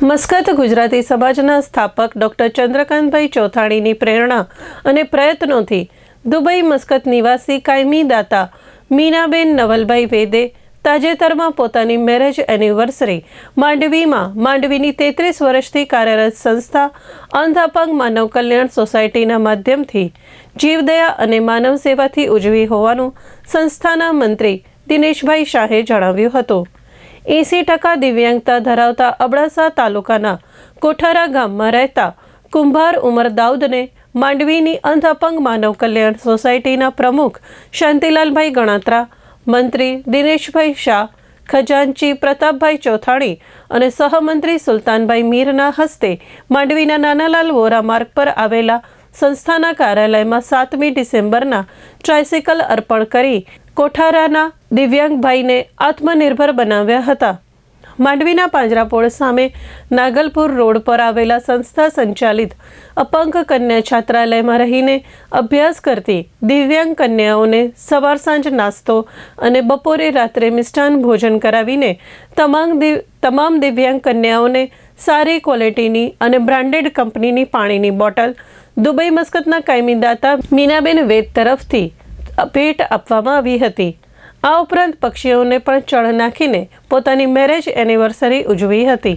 Muscat Gujarati સમાજના સ્થાપક doctor Chandrakantbhai ચોથાણીની પ્રેરણા અને પ્રયત્નોથી દુબઈ મસ્કત નિવાસી કાયમી દાતા મીનાબેન નવલભાઈ વેદે તાજેતરમાં પોતાની મેરેજ એનિવર્સરી માંડવીની 33 વર્ષથી કાર્યરત સંસ્થા અંધ અપંગ માનવ કલ્યાણ સોસાયટીના માધ્યમથી જીવદયા અને માનવ સેવાથી ઉજવી હોવાનું સંસ્થાના મંત્રી દિનેશભાઈ શાહે જણાવ્યું હતું। 80% દિવ્યાંગતા ધરાવતા અબડાસા તાલુકાના કોઠારા ગામમાં રહેતા કુંભાર ઉમર દાઉદને માંડવીની અંધ અપંગ માનવ કલ્યાણ સોસાયટીના પ્રમુખ શાંતિલાલભાઈ ગણાત્રા, મંત્રી દિનેશભાઈ શાહ, ખજાનચી પ્રતાપભાઈ ચોથાણી અને સહમંત્રી સુલતાનભાઈ મીરના હસ્તે માંડવીના નાનાલાલ વોરા માર્ગ પર આવેલા સંસ્થાના કાર્યાલયમાં 7મી ડિસેમ્બરના ટ્રાયસિકલ અર્પણ કરી કોઠારાના દિવ્યાંગભાઈને આત્મનિર્ભર બનાવ્યા હતા। માંડવીના પાંજરાપોળ સામે નાગલપુર રોડ પર આવેલા સંસ્થા સંચાલિત અપંગ કન્યા છાત્રાલયમાં રહીને અભ્યાસ કરતી દિવ્યાંગ કન્યાઓને સવાર સાંજ નાસ્તો અને બપોરે રાત્રે મિષ્ટાન ભોજન કરાવીને તમામ દિવ્યાંગ કન્યાઓને સારી ક્વોલિટીની અને બ્રાન્ડેડ કંપનીની પાણીની બોટલ દુબઈ મસ્કતના કાયમી દાતા મીનાબેન વેદ તરફથી ભેટ આપવામાં આવી હતી। આ ઉપરાંત પક્ષીઓને પણ ચણ નાખીને પોતાની મેરેજ એનિવર્સરી ઉજવી હતી।